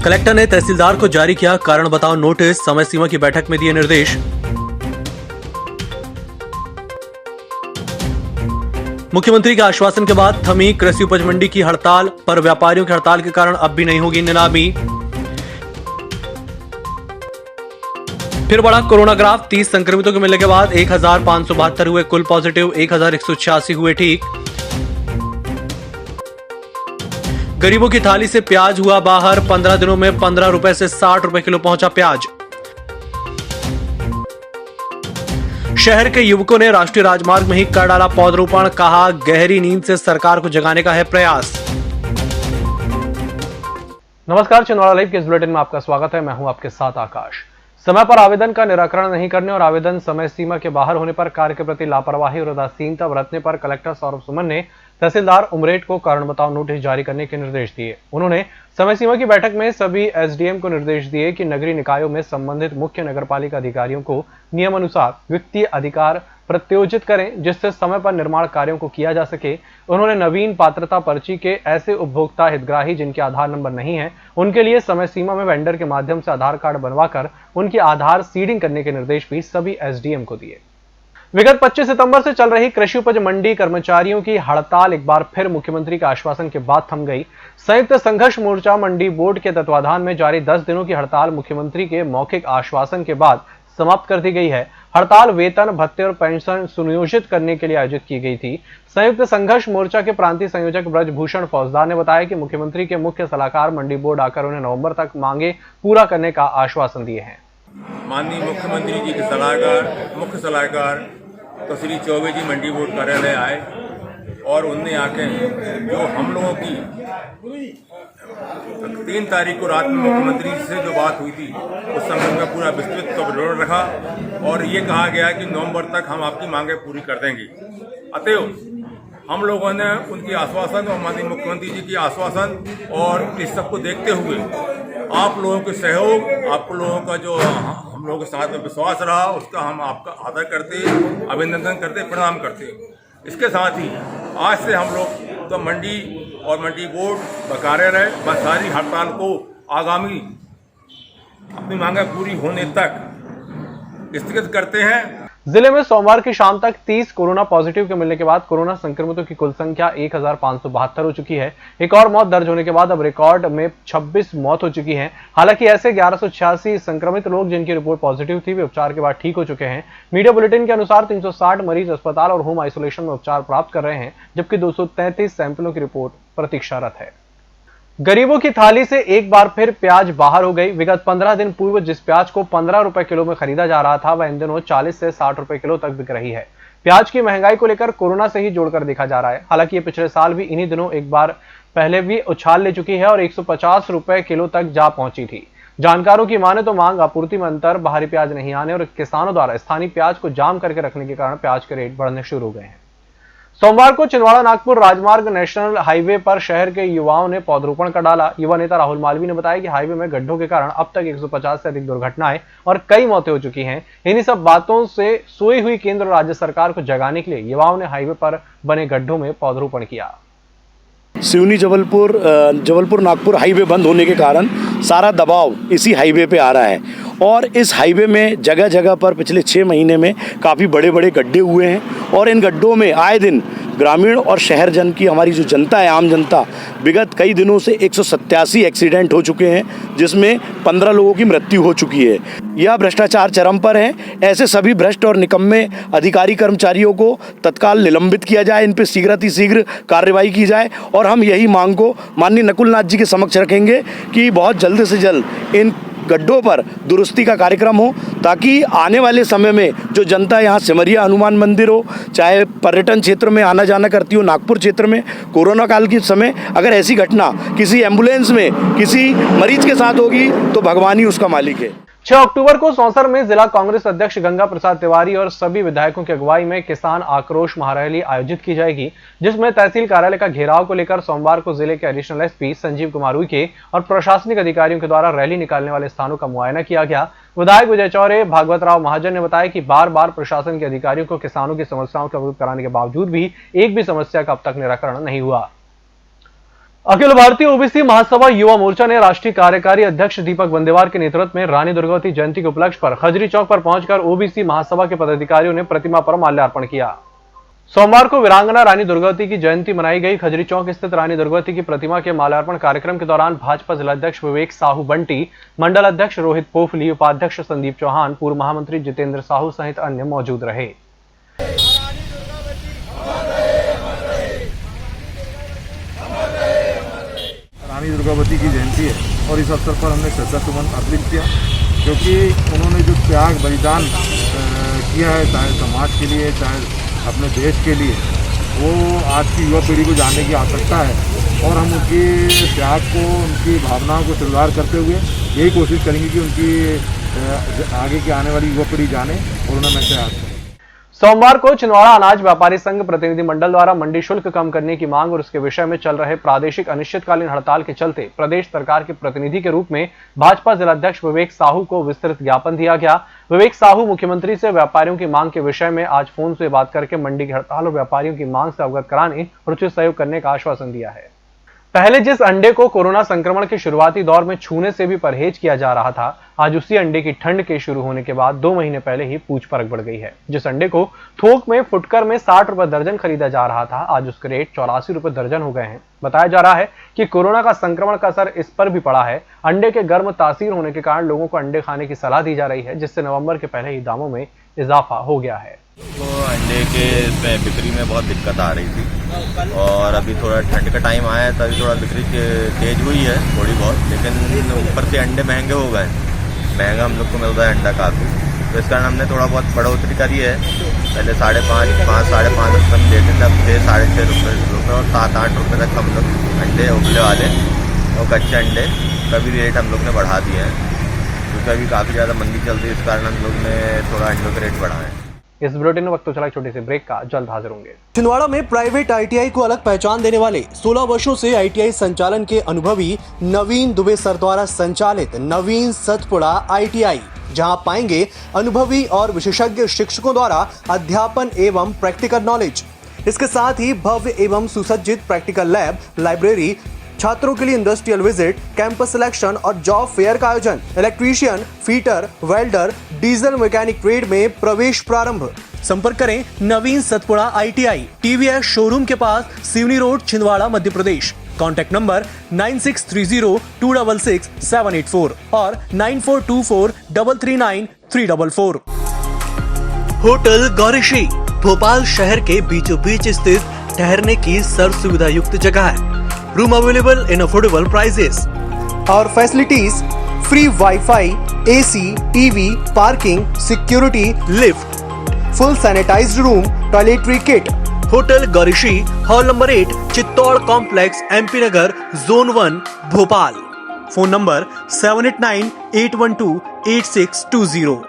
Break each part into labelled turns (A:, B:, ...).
A: Collector ने तहसीलदार को जारी किया कारण बताओ नोटिस, समय सीमा की बैठक में दिए निर्देश। मुख्यमंत्री के आश्वासन के बाद थमी कृषि उपज मंडी की हड़ताल, पर व्यापारियों की हड़ताल के कारण अब भी नहीं होगी नीलामी। फिर बढ़ा कोरोना ग्राफ, 30 संक्रमितों के मिलने के बाद 1572 हुए कुल पॉजिटिव, 1186 हुए ठीक। गरीबों की थाली से प्याज हुआ बाहर, 15 दिनों में 15 रुपए से 60 रुपए किलो पहुंचा प्याज। शहर के युवकों ने राष्ट्रीय राजमार्ग में ही कर डाला पौधरोपण, कहा गहरी नींद से सरकार को जगाने का है प्रयास। नमस्कार, छिंदवाड़ा लाइव के इस बुलेटिन में आपका स्वागत है। मैं हूं आपके साथ आकाश। समय पर आवेदन का निराकरण नहीं करने और आवेदन समय सीमा के बाहर होने पर कार्य के प्रति लापरवाही और उदासीनता बरतने पर कलेक्टर सौरभ सुमन ने तहसीलदार उमरेठ को कारण बताओ नोटिस जारी करने के निर्देश दिए। उन्होंने समय सीमा की बैठक में सभी एसडीएम को निर्देश दिए कि नगरीय निकायों में संबंधित मुख्य नगरपालिका अधिकारियों को नियमानुसार वित्तीय अधिकार प्रत्योजित करें, जिससे समय पर निर्माण कार्यों को किया जा सके। उन्होंने नवीन पात्रता पर्ची के ऐसे उपभोक्ता हितग्राही जिनके आधार नंबर नहीं है, उनके लिए समय सीमा में वेंडर के माध्यम से आधार कार्ड बनवाकर उनकी आधार सीडिंग करने के निर्देश भी सभी एसडीएम को दिए। विगत 25 सितंबर से चल रही कृषि उपज मंडी कर्मचारियों की हड़ताल एक बार फिर मुख्यमंत्री के आश्वासन के बाद थम गई। संयुक्त संघर्ष मोर्चा मंडी बोर्ड के तत्वाधान में जारी 10 दिनों की हड़ताल मुख्यमंत्री के मौखिक आश्वासन के बाद समाप्त कर दी गई है। हड़ताल वेतन, भत्ते और पेंशन सुनियोजित करने के लिए आयोजित की गई थी। संयुक्त संघर्ष मोर्चा के प्रांतीय संयोजक ब्रजभूषण फौजदार ने बताया कि मुख्यमंत्री के मुख्य सलाहकार मंडी बोर्ड आकर उन्हें नवंबर तक मांगे पूरा करने का आश्वासन दिए हैं।
B: माननीय मुख्यमंत्री जी के सलाहकार, मुख्य सलाहकार तो श्री चौबे जी मंडी बोर्ड कार्यालय आए और उनने आके जो हम लोगों की 3 तारीख को रात में मुख्यमंत्री से जो बात हुई थी उस संबंध में पूरा विस्तृत विवरण रखा और ये कहा गया कि नवंबर तक हम आपकी मांगें पूरी कर देंगे। अतएव हम लोगों ने उनकी आश्वासन और माननीय मुख्यमंत्री जी की आश्वासन और इस सबको देखते हुए आप लोगों के सहयोग, आप लोगों का जो हम लोगों के साथ में विश्वास रहा, उसका हम आपका आदर करते, अभिनंदन करते, प्रणाम करते। इसके साथ ही आज से हम लोग तो मंडी और मंडी बोर्ड कार्यालय व सारी हड़ताल को आगामी अपनी मांगें पूरी होने तक स्थगित करते हैं।
A: जिले में सोमवार की शाम तक 30 कोरोना पॉजिटिव के मिलने के बाद कोरोना संक्रमितों की कुल संख्या 1572 हो चुकी है। एक और मौत दर्ज होने के बाद अब रिकॉर्ड में 26 मौत हो चुकी हैं। हालांकि ऐसे 1186 संक्रमित लोग जिनकी रिपोर्ट पॉजिटिव थी वे उपचार के बाद ठीक हो चुके हैं। मीडिया बुलेटिन के अनुसार 360 मरीज अस्पताल और होम आइसोलेशन में उपचार प्राप्त कर रहे हैं, जबकि 233 सैंपलों की रिपोर्ट प्रतीक्षारत है। गरीबों की थाली से एक बार फिर प्याज बाहर हो गई। विगत 15 दिन पूर्व जिस प्याज को 15 रुपए किलो में खरीदा जा रहा था, वह इन दिनों 40 से 60 रुपए किलो तक बिक रही है। प्याज की महंगाई को लेकर कोरोना से ही जोड़कर देखा जा रहा है। हालांकि ये पिछले साल भी इन्हीं दिनों एक बार पहले भी उछाल ले चुकी है और 150 रुपए किलो तक जा पहुंची थी। जानकारों की माने तो मांग आपूर्ति में अंतर, बाहरी प्याज नहीं आने और किसानों द्वारा स्थानीय प्याज को जाम करके रखने के कारण प्याज के रेट बढ़ने शुरू हो गए हैं। सोमवार को छिंदवाड़ा नागपुर राजमार्ग नेशनल हाईवे पर शहर के युवाओं ने पौधरोपण कर डाला। युवा नेता राहुल मालवीय ने बताया कि हाईवे में गड्ढों के कारण अब तक 150 से अधिक दुर्घटनाएं और कई मौतें हो चुकी हैं। इन्हीं सब बातों से सोई हुई केंद्र और राज्य सरकार को जगाने के लिए युवाओं ने हाईवे पर बने गड्ढों में पौधरोपण किया।
C: सिवनी जबलपुर नागपुर हाईवे बंद होने के कारण सारा दबाव इसी हाईवे पे आ रहा है और इस हाईवे में जगह जगह पर पिछले 6 महीने में काफ़ी बड़े बड़े गड्ढे हुए हैं और इन गड्ढों में आए दिन ग्रामीण और शहर जन की हमारी जो जनता है, आम जनता, विगत कई दिनों से 187 एक्सीडेंट हो चुके हैं, जिसमें 15 लोगों की मृत्यु हो चुकी है। यह भ्रष्टाचार चरम पर है। ऐसे सभी भ्रष्ट और निकम्मे अधिकारी कर्मचारियों को तत्काल निलंबित किया जाए, इन पर शीघ्र कार्रवाई की जाए और हम यही मांग को माननीय नकुल नाथ जी के समक्ष रखेंगे कि बहुत जल्द से जल्द इन गड्ढों पर दुरुस्ती का कार्यक्रम हो, ताकि आने वाले समय में जो जनता यहाँ सिमरिया हनुमान मंदिर हो, चाहे पर्यटन क्षेत्र में आना जाना करती हो, नागपुर क्षेत्र में कोरोना काल के समय अगर ऐसी घटना किसी एम्बुलेंस में किसी मरीज के साथ होगी तो भगवान ही उसका मालिक है।
A: 6 अक्टूबर को सौंसर में जिला कांग्रेस अध्यक्ष गंगा प्रसाद तिवारी और सभी विधायकों की अगुवाई में किसान आक्रोश महारैली आयोजित की जाएगी, जिसमें तहसील कार्यालय का घेराव को लेकर सोमवार को जिले के एडिशनल एसपी संजीव कुमार उइके और प्रशासनिक अधिकारियों के द्वारा रैली निकालने वाले स्थानों का मुआयना किया गया। विधायक विजय चौरे, भागवत राव महाजन ने बताया कि बार बार प्रशासन के अधिकारियों को किसानों की समस्याओं का अवगत कराने के बावजूद भी एक भी समस्या का अब तक निराकरण नहीं हुआ। अखिल भारतीय ओबीसी महासभा युवा मोर्चा ने राष्ट्रीय कार्यकारी अध्यक्ष दीपक बंदेवार के नेतृत्व में रानी दुर्गावती जयंती के उपलक्ष्य पर खजरी चौक पर पहुंचकर ओबीसी महासभा के पदाधिकारियों ने प्रतिमा पर माल्यार्पण किया। सोमवार को वीरांगना रानी दुर्गावती की जयंती मनाई गई। खजरी चौक स्थित रानी दुर्गावती की प्रतिमा के माल्यार्पण कार्यक्रम के दौरान भाजपा जिलाध्यक्ष विवेक साहू बंटी, मंडल अध्यक्ष रोहित पोफली, उपाध्यक्ष संदीप चौहान, पूर्व महामंत्री जितेंद्र साहू सहित अन्य मौजूद रहे।
D: रानी दुर्गावती की जयंती है और इस अवसर पर हमने श्रद्धासुमन अर्पित किया, क्योंकि उन्होंने जो त्याग बलिदान किया है, चाहे समाज के लिए चाहे अपने देश के लिए, वो आज की युवा पीढ़ी को जानने की आवश्यकता है। और हम उनकी त्याग को, उनकी भावनाओं को स्वीकार करते हुए यही कोशिश करेंगे कि उनकी आगे की आने वाली युवा पीढ़ी जाने और उन्हें मैं याद करें।
A: सोमवार को छिंदवाड़ा अनाज व्यापारी संघ प्रतिनिधि मंडल द्वारा मंडी शुल्क कम करने की मांग और उसके विषय में चल रहे प्रादेशिक अनिश्चितकालीन हड़ताल के चलते प्रदेश सरकार के प्रतिनिधि के रूप में भाजपा जिलाध्यक्ष विवेक साहू को विस्तृत ज्ञापन दिया गया। विवेक साहू मुख्यमंत्री से व्यापारियों की मांग के विषय में आज फोन से बात करके मंडी की हड़ताल और व्यापारियों की मांग से अवगत कराने और उचित सहयोग करने का आश्वासन दिया है। पहले जिस अंडे को कोरोना संक्रमण के शुरुआती दौर में छूने से भी परहेज किया जा रहा था, आज उसी अंडे की ठंड के शुरू होने के बाद 2 महीने पहले ही पूछ परख बढ़ गई है। जिस अंडे को थोक में फुटकर में 60 रुपए दर्जन खरीदा जा रहा था, आज उसके रेट 84 रुपए दर्जन हो गए हैं। बताया जा रहा है कि कोरोना का संक्रमण का असर इस पर भी पड़ा है। अंडे के गर्म तासीर होने के कारण लोगों को अंडे खाने की सलाह दी जा रही है, जिससे नवंबर के पहले ही दामों में इजाफा हो गया है।
E: तो अंडे के बिक्री में बहुत दिक्कत आ रही थी और अभी थोड़ा ठंड का टाइम आया है, तभी थोड़ा बिक्री तेज हुई है थोड़ी बहुत, लेकिन ऊपर से अंडे महंगे हो गए। महंगा हम लोग को मिल रहा है अंडा काफ़ी, तो इस कारण हमने थोड़ा बहुत बढ़ोतरी करी है। पहले 5.5 साढ़े 5 रुपये में देते थे, अब 6 साढ़े 6 रुपये और 7-8 रुपये तक हम लोग अंडे उबले वाले और कच्चे अंडे का भी रेट हम लोग ने बढ़ा दिया है, क्योंकि अभी काफ़ी ज़्यादा मंदी चल रही है। इस कारण हम लोग ने थोड़ा अंडों के रेट बढ़ाए हैं।
A: इस बुलेटिन में वक्त तो चला एक छोटी सी ब्रेक का, जल्द हाजिर होंगे।
F: छिंदवाड़ा में प्राइवेट आईटीआई को अलग पहचान देने वाले 16 वर्षों से आईटीआई संचालन के अनुभवी नवीन दुबे सर द्वारा संचालित नवीन सतपुड़ा आईटीआई, जहां पाएंगे अनुभवी और विशेषज्ञ शिक्षकों द्वारा अध्यापन एवं प्रैक्टिकल नॉलेज। इसके साथ ही भव्य एवं सुसज्जित प्रैक्टिकल लैब, लाइब्रेरी, छात्रों के लिए इंडस्ट्रियल विजिट, कैंपस सिलेक्शन और जॉब फेयर का आयोजन। Electrician, fitter, welder, diesel mechanic trade में प्रवेश प्रारंभ। संपर्क करें नवीन सतपुड़ा आईटीआई, टीवीएस शोरूम के पास, Seoni road, Chhindwara, Madhya Pradesh. Contact number 9630266784 और 9424339344। होटल गौरीश्री भोपाल शहर के बीचों बीच स्थित ठहरने की सर्व सुविधा युक्त जगह है। Room available in affordable prices और facilities free wifi, AC, TV, parking, security, lift, full sanitised room, toiletry kit. Hotel Gaurishri, hall number 8, Chittor complex, MP Nagar, zone 1, Bhopal. Phone number 7898128620।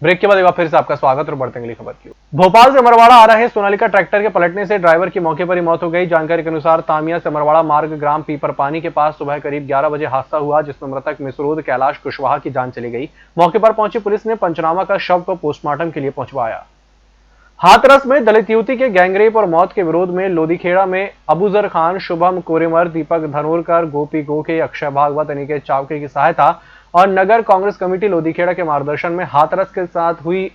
A: Break के बाद एक बार फिर से आपका स्वागत और बढ़ते अगली खबर की। भोपाल से अमरवाड़ा आ रहे सोनालिका ट्रैक्टर के पलटने से ड्राइवर की मौके पर ही मौत हो गई। जानकारी के अनुसार तामिया से अमरवाड़ा मार्ग ग्राम पीपर पानी के पास सुबह करीब 11 बजे हादसा हुआ, जिसमें मृतक मिसरूद कैलाश कुशवाहा की जान चली गई। मौके पर पहुंची पुलिस ने पंचनामा कर शव को पोस्टमार्टम के लिए पहुंचवाया। हाथरस में दलित युवती के गैंगरेप और मौत के विरोध में लोदीखेड़ा में अबूजर खान, शुभम कोरेमर, दीपक धनोरकर, गोपी गोके, अक्षय भागवत, अनिकेत चावके की सहायता और नगर कांग्रेस कमेटी लोदीखेड़ा के मार्गदर्शन में हाथरस के साथ हुई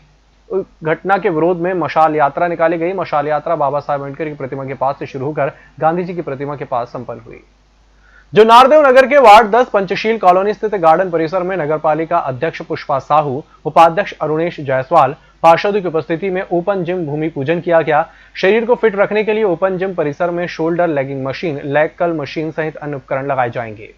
A: घटना के विरोध में मशाल यात्रा निकाली गई। मशाल यात्रा बाबा साहब अम्बेडकर की प्रतिमा के पास से शुरू होकर गांधी जी की प्रतिमा के पास संपन्न हुई, जो नारदेव नगर के वार्ड 10 पंचशील कॉलोनी स्थित गार्डन परिसर में नगरपालिका अध्यक्ष पुष्पा साहू, उपाध्यक्ष अरुणेश जायसवाल, पार्षदों की उपस्थिति में ओपन जिम भूमि पूजन किया गया। शरीर को फिट रखने के लिए ओपन जिम परिसर में shoulder legging machine, leg curl machine सहित अन्य उपकरण लगाए जाएंगे।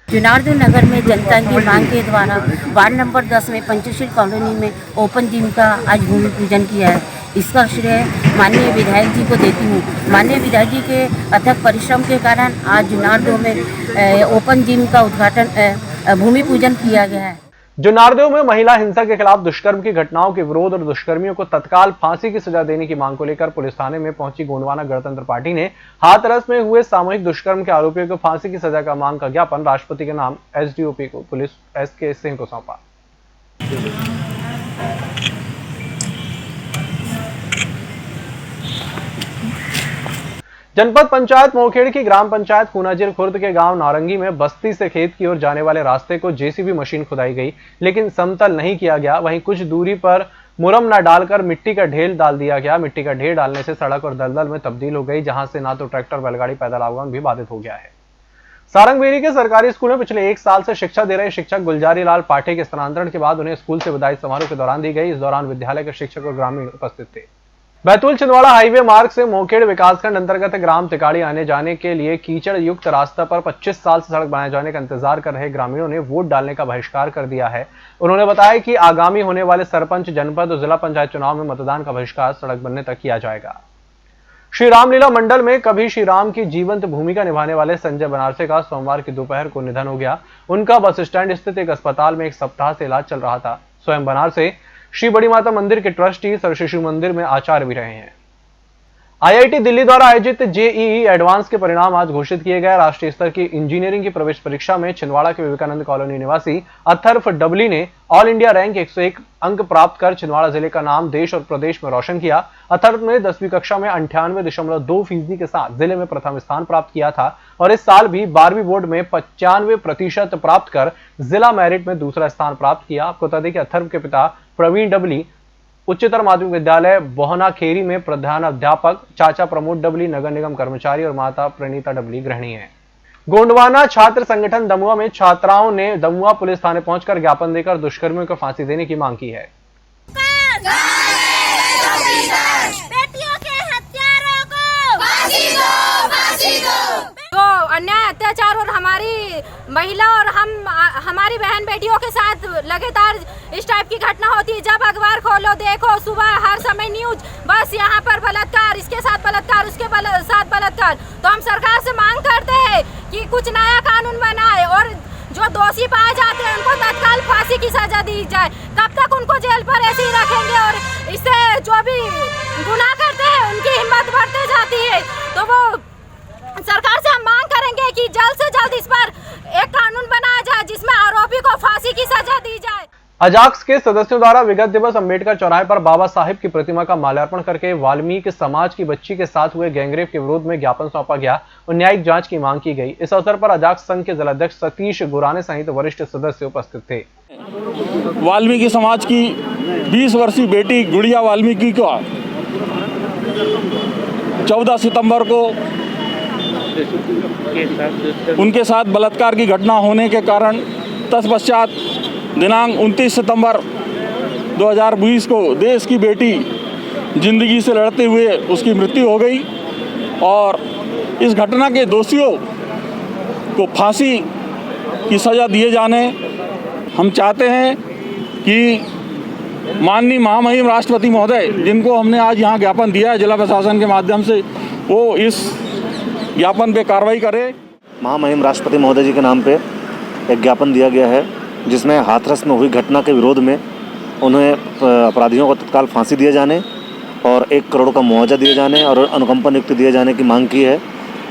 G: नारदेव नगर में जनता की मांग के द्वारा वार्ड नंबर 10 में पंचशील कॉलोनी में ओपन जिम का आज भूमि पूजन किया है। इसका श्रेय माननीय विधायक जी को देती हूँ। माननीय विधायक जी के अथक परिश्रम के कारण आज नारदेव में ओपन जिम का उद्घाटन भूमि पूजन किया गया है।
A: जो नारदेव में महिला हिंसा के खिलाफ दुष्कर्म की घटनाओं के विरोध और दुष्कर्मियों को तत्काल फांसी की सजा देने की मांग को लेकर पुलिस थाने में पहुंची गोंडवाना गणतंत्र पार्टी ने हाथरस में हुए सामूहिक दुष्कर्म के आरोपियों को फांसी की सजा का मांग का ज्ञापन राष्ट्रपति के नाम एसडीओपी को पुलिस एसके सिंह को सौंपा। जनपद पंचायत मोखेड़ की ग्राम पंचायत खूनाजिर खुर्द के गांव नारंगी में बस्ती से खेत की ओर जाने वाले रास्ते को जेसीबी मशीन खुदाई गई, लेकिन समतल नहीं किया गया। वहीं कुछ दूरी पर मुरम न डालकर मिट्टी का ढेर डाल दिया गया। मिट्टी का ढेर डालने से सड़क और दलदल में तब्दील हो गई, जहां से ना तो ट्रैक्टर, बैलगाड़ी, पैदल आवागमन भी बाधित हो गया है। सारंगबेरी के सरकारी स्कूल में पिछले 1 साल से शिक्षा दे रहे शिक्षक गुलजारी लाल पाठे के स्थानांतरण के बाद उन्हें स्कूल से विदाई समारोह के दौरान दी गई। इस दौरान विद्यालय के शिक्षक और ग्रामीण उपस्थित थे। बैतूल छिंदवाड़ा हाईवे मार्ग से मोखेड़ विकासखंड अंतर्गत ग्राम तिकाड़ी आने जाने के लिए कीचड़ युक्त रास्ता पर 25 साल से सड़क बनाए जाने का इंतजार कर रहे ग्रामीणों ने वोट डालने का बहिष्कार कर दिया है। उन्होंने बताया कि आगामी होने वाले सरपंच, जनपद और जिला पंचायत चुनाव में मतदान का बहिष्कार सड़क बनने तक किया जाएगा। श्री रामलीला मंडल में कभी श्री राम की जीवंत भूमिका निभाने वाले संजय बनारसे का सोमवार की दोपहर को निधन हो गया। उनका बस स्टैंड स्थित एक अस्पताल में 1 सप्ताह से इलाज चल रहा था। स्वयं बनारसे श्री बड़ी माता मंदिर के ट्रस्टी, सर शिशु मंदिर में आचार्य भी रहे हैं। आईआईटी दिल्ली द्वारा आयोजित जेईई एडवांस के परिणाम आज घोषित किए गए। राष्ट्रीय स्तर की इंजीनियरिंग की प्रवेश परीक्षा में छिंदवाड़ा के विवेकानंद कॉलोनी निवासी अथर्व डबली ने ऑल इंडिया रैंक 101 अंक प्राप्त कर छिंदवाड़ा जिले का नाम देश और प्रदेश में रोशन किया। अथर्व ने 10वीं कक्षा में 98.2% के साथ जिले में प्रथम स्थान प्राप्त किया था और इस साल भी 12वीं बोर्ड में 95% प्राप्त कर जिला मेरिट में दूसरा स्थान प्राप्त किया। आपको बता दें कि अथर्व के पिता प्रवीण डबली उच्चतर माध्यमिक विद्यालय बोहना खेरी में प्रधान अध्यापक, चाचा प्रमोद डबली नगर निगम कर्मचारी और माता प्रणीता डबली गृहिणी हैं। गोंडवाना छात्र संगठन दमुआ में छात्राओं ने दमुआ पुलिस थाने पहुंचकर ज्ञापन देकर दुष्कर्मियों को फांसी देने की मांग की है।
H: तो अन्याय, अत्याचार और हमारी महिला और हमारी बहन बेटियों के साथ लगातार इस टाइप की घटना होती है। जब अखबार खोलो देखो सुबह हर समय न्यूज, बस यहाँ पर बलात्कार, इसके साथ बलात्कार, उसके साथ बलात्कार। तो हम सरकार से मांग करते हैं कि कुछ नया कानून बनाए और जो दोषी पाए जाते हैं उनको तत्काल फांसी की सजा दी जाए। कब तक उनको जेल पर ऐसे ही रखेंगे और इससे जो भी गुनाह करते हैं उनकी हिम्मत बढ़ती जाती है। तो वो सरकार से हम मांग करेंगे कि जल्द से जल्द इस पर एक कानून बनाया जाए जिसमें आरोपी को फांसी की सजा दी जाए।
A: अजाक्स के सदस्यों द्वारा विगत दिवस अंबेडकर चौराहे पर बाबा साहिब की प्रतिमा का माल्यार्पण करके वाल्मीकि समाज की बच्ची के साथ हुए गैंगरेप के विरोध में ज्ञापन सौंपा गया और न्यायिक जांच की मांग की गई। इस अवसर पर अजाक्स संघ के जिलाध्यक्ष सतीश गुराने सहित वरिष्ठ सदस्य उपस्थित थे।
I: वाल्मीकि समाज की 20 वर्षीय बेटी गुड़िया वाल्मीकि को 14 सितंबर को उनके साथ बलात्कार की घटना होने के कारण तत्पश्चात दिनांक 29 सितंबर 2020 को देश की बेटी जिंदगी से लड़ते हुए उसकी मृत्यु हो गई और इस घटना के दोषियों को फांसी की सज़ा दिए जाने हम चाहते हैं कि माननीय महामहिम राष्ट्रपति महोदय, जिनको हमने आज यहाँ ज्ञापन दिया है जिला प्रशासन के माध्यम से, वो इस ज्ञापन पे कार्रवाई करे।
C: महामहिम राष्ट्रपति महोदय जी के नाम पे एक ज्ञापन दिया गया है जिसमें हाथरस में हुई घटना के विरोध में उन्हें अपराधियों को तत्काल फांसी दिए जाने और 1 करोड़ का मुआवजा दिए जाने और अनुकंपा नियुक्ति दिए जाने की मांग की है।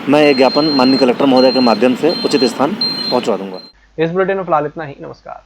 C: मैं ये ज्ञापन माननीय कलेक्टर महोदय के माध्यम से उचित स्थान पहुंचवा दूंगा।
A: इस बुलेटिन में फिलहाल इतना ही। नमस्कार।